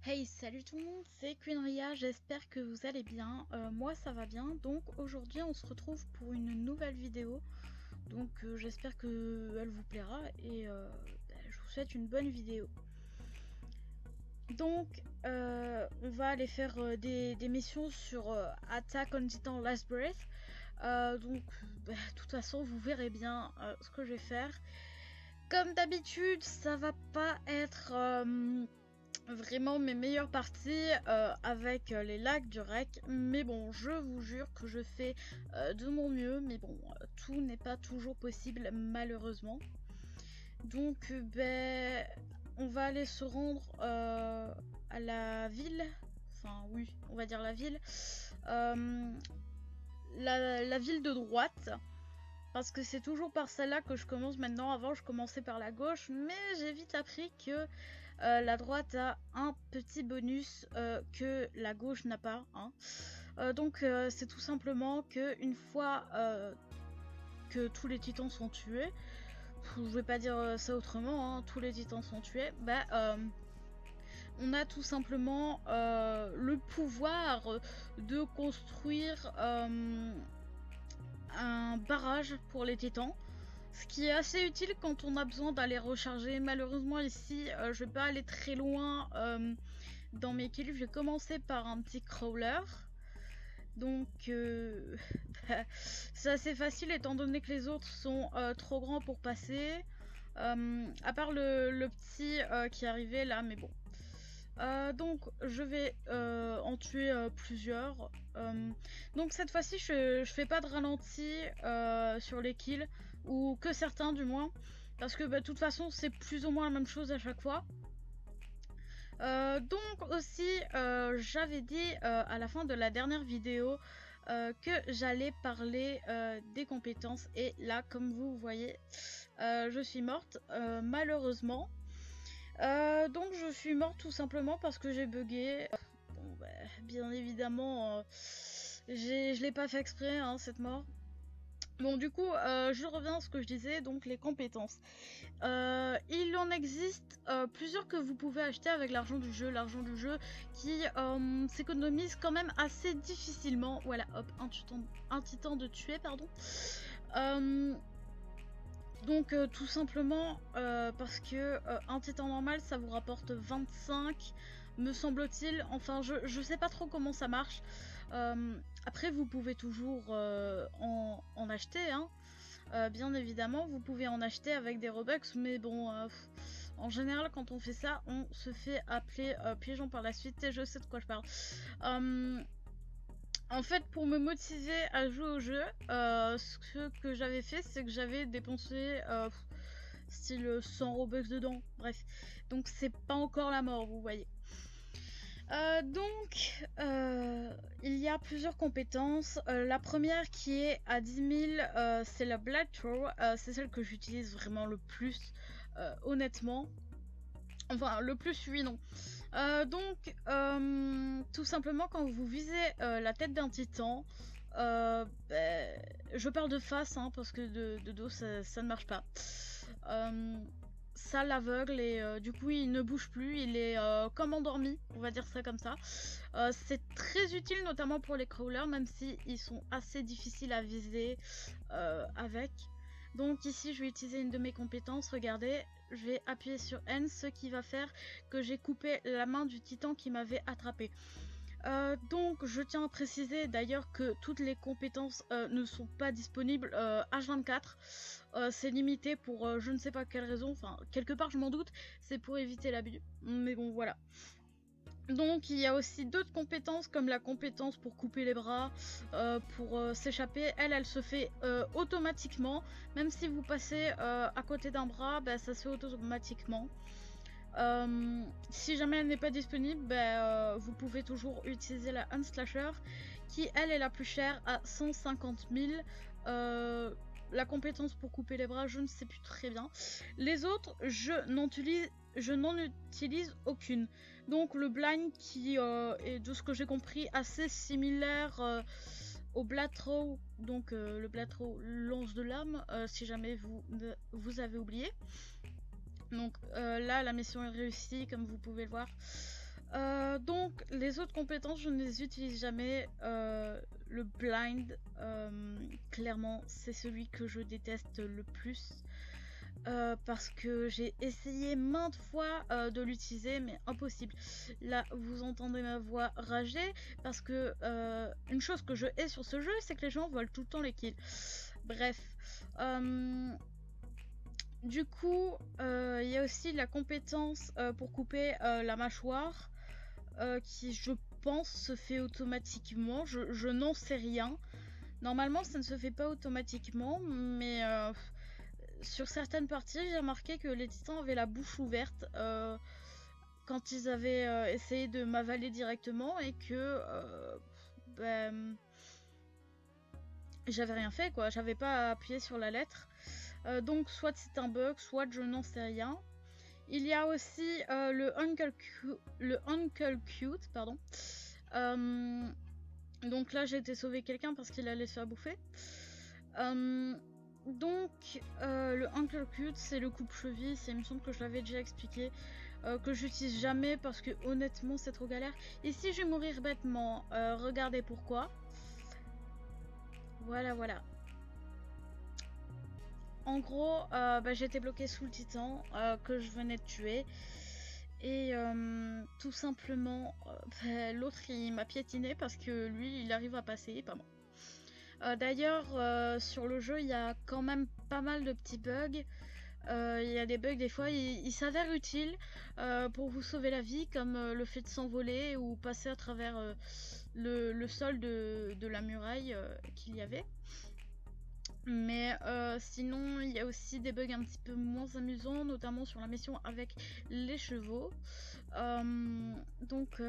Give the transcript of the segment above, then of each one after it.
Hey, salut tout le monde, c'est Queenria, j'espère que vous allez bien. Moi ça va bien, donc aujourd'hui on se retrouve pour une nouvelle vidéo. Donc j'espère que elle vous plaira et je vous souhaite une bonne vidéo. Donc on va aller faire des missions sur Attack on Titan Last Breath. De toute façon vous verrez bien ce que je vais faire. Comme d'habitude, ça va pas être vraiment mes meilleures parties avec les lags du rec, mais bon, je vous jure que je fais de mon mieux, mais bon, tout n'est pas toujours possible malheureusement. Donc on va aller se rendre à la ville, enfin oui, on va dire la ville, euh, la ville de droite. Parce que c'est toujours par celle-là que je commence maintenant. Avant, je commençais par la gauche, mais j'ai vite appris que la droite a un petit bonus que la gauche n'a pas. Hein. C'est tout simplement que une fois que tous les titans sont tués, je vais pas dire ça autrement, hein, tous les titans sont tués, on a tout simplement le pouvoir de construire un barrage pour les titans. Ce qui est assez utile quand on a besoin d'aller recharger. Malheureusement ici, je vais pas aller très loin dans mes kills. Je vais commencer par un petit crawler. Donc c'est assez facile étant donné que les autres sont trop grands pour passer. À part le petit qui est arrivé là, mais bon. Donc je vais en tuer plusieurs. Donc cette fois-ci je fais pas de ralenti sur les kills, ou que certains du moins, parce que de toute façon c'est plus ou moins la même chose à chaque fois. Donc aussi j'avais dit à la fin de la dernière vidéo que j'allais parler des compétences, et là comme vous voyez je suis morte malheureusement. Donc je suis morte tout simplement parce que j'ai bugué. Bien évidemment, je l'ai pas fait exprès, hein, cette mort. Bon, du coup, je reviens à ce que je disais, donc les compétences. Il en existe plusieurs que vous pouvez acheter avec l'argent du jeu. L'argent du jeu qui s'économise quand même assez difficilement. Voilà, hop, un titan de tuer, pardon. Tout simplement parce que un titan normal ça vous rapporte 25 me semble-t-il. Enfin je sais pas trop comment ça marche. Après vous pouvez toujours en acheter hein. Bien évidemment vous pouvez en acheter avec des Robux, mais bon en général quand on fait ça on se fait appeler pigeon par la suite, et je sais de quoi je parle. En fait, pour me motiver à jouer au jeu, ce que j'avais fait, c'est que j'avais dépensé style 100 Robux dedans. Bref, donc c'est pas encore la mort, vous voyez. Il y a plusieurs compétences. La première qui est à 10 000, c'est la Blood Throw. C'est celle que j'utilise vraiment le plus, honnêtement. Enfin, le plus, oui, non. Tout simplement, quand vous visez la tête d'un titan, je parle de face, hein, parce que de dos, ça ne marche pas. Ça l'aveugle et du coup, il ne bouge plus, il est comme endormi, on va dire ça comme ça. C'est très utile, notamment pour les crawlers, même si ils sont assez difficiles à viser avec. Donc ici, je vais utiliser une de mes compétences, regardez. Je vais appuyer sur N, ce qui va faire que j'ai coupé la main du titan qui m'avait attrapé. Donc je tiens à préciser d'ailleurs que toutes les compétences ne sont pas disponibles H24. C'est limité pour je ne sais pas quelle raison, enfin quelque part je m'en doute, c'est pour éviter l'abus. Mais bon voilà. Donc il y a aussi d'autres compétences comme la compétence pour couper les bras, pour s'échapper. Elle se fait automatiquement. Même si vous passez à côté d'un bras, ça se fait automatiquement. Si jamais elle n'est pas disponible, vous pouvez toujours utiliser la Unslasher qui elle est la plus chère à 150 000. La compétence pour couper les bras, je ne sais plus très bien. Les autres, je n'en utilise aucune. Donc le blind qui est, de ce que j'ai compris, assez similaire au Blathrow, donc le Blathrow lance de l'âme, si jamais vous avez oublié. Donc là la mission est réussie comme vous pouvez le voir. Donc les autres compétences je ne les utilise jamais. Le blind, clairement c'est celui que je déteste le plus. Parce que j'ai essayé maintes fois de l'utiliser mais impossible. Là vous entendez ma voix rager parce que une chose que je hais sur ce jeu c'est que les gens volent tout le temps les kills. Bref, du coup il y a aussi la compétence pour couper la mâchoire qui je pense se fait automatiquement. Je n'en sais rien. Normalement ça ne se fait pas automatiquement mais sur certaines parties, j'ai remarqué que les titans avaient la bouche ouverte quand ils avaient essayé de m'avaler directement et que ben, j'avais rien fait quoi, j'avais pas appuyé sur la lettre. Donc soit c'est un bug, soit je n'en sais rien. Il y a aussi le Uncle Cute, pardon. Donc là j'ai été sauver quelqu'un parce qu'il allait se faire bouffer. Donc le Uncle Cute c'est le coupe-cheville, il me semble que je l'avais déjà expliqué, que j'utilise jamais parce que honnêtement c'est trop galère. Ici je vais mourir bêtement, regardez pourquoi. Voilà. En gros j'étais bloquée sous le titan que je venais de tuer. Et tout simplement l'autre il m'a piétiné parce que lui il arrive à passer, pas moi. D'ailleurs, sur le jeu, il y a quand même pas mal de petits bugs. Il y a des bugs, des fois, ils s'avèrent utiles pour vous sauver la vie, comme le fait de s'envoler ou passer à travers le sol de la muraille qu'il y avait. Mais sinon, il y a aussi des bugs un petit peu moins amusants, notamment sur la mission avec les chevaux. Donc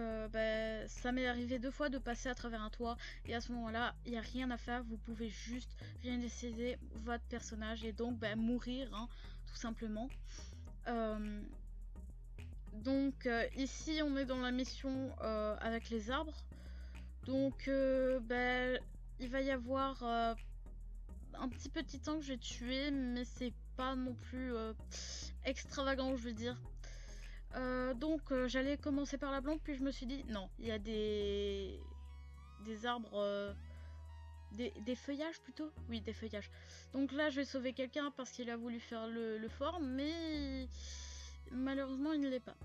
ça m'est arrivé 2 fois de passer à travers un toit et à ce moment là il n'y a rien à faire, vous pouvez juste rien décider votre personnage et donc mourir hein, tout simplement. Donc ici on est dans la mission avec les arbres, donc il va y avoir un petit petit temps que j'ai tué mais c'est pas non plus extravagant je veux dire. Donc j'allais commencer par la blonde puis je me suis dit non il y a des arbres des feuillages plutôt, oui des feuillages, donc là je vais sauver quelqu'un parce qu'il a voulu faire le fort mais malheureusement il ne l'est pas.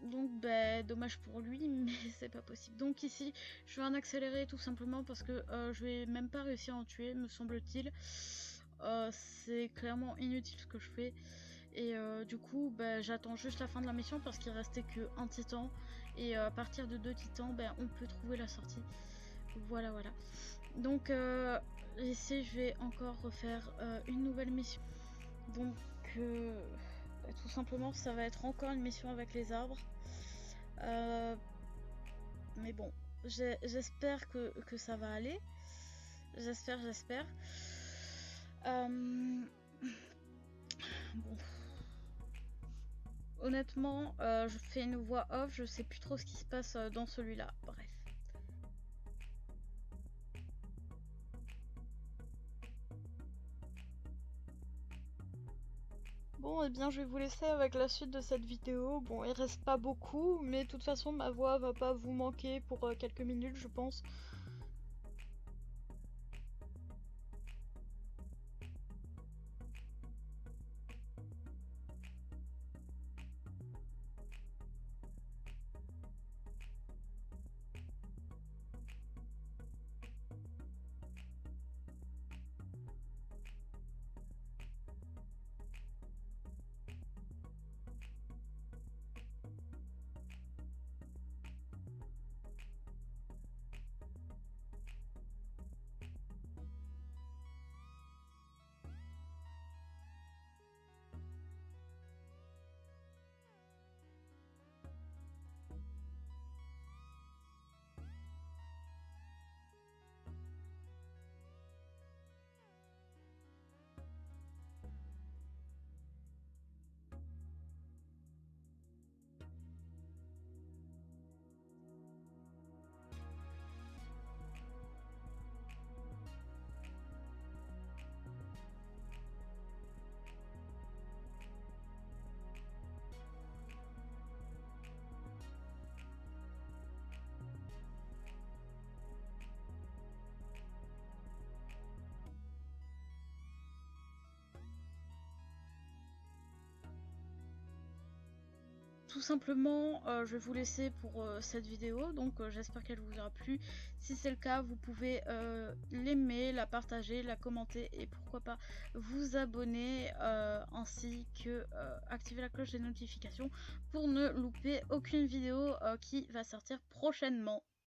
Donc dommage pour lui mais c'est pas possible. Donc ici je vais en accélérer tout simplement parce que je vais même pas réussir à en tuer me semble-t-il. C'est clairement inutile ce que je fais. Et du coup j'attends juste la fin de la mission parce qu'il restait que un titan et à partir de 2 titans on peut trouver la sortie. Voilà. Donc ici je vais encore refaire une nouvelle mission. Donc tout simplement ça va être encore une mission avec les arbres. Mais bon j'espère que ça va aller. J'espère. Bon. Honnêtement, je fais une voix off, je sais plus trop ce qui se passe dans celui-là. Bref. Bon, et bien je vais vous laisser avec la suite de cette vidéo. Bon, il reste pas beaucoup, mais de toute façon ma voix va pas vous manquer pour quelques minutes, je pense. tout simplement, je vais vous laisser pour cette vidéo. Donc, j'espère qu'elle vous aura plu. Si c'est le cas, vous pouvez l'aimer, la partager, la commenter et pourquoi pas vous abonner, ainsi que activer la cloche des notifications pour ne louper aucune vidéo qui va sortir prochainement.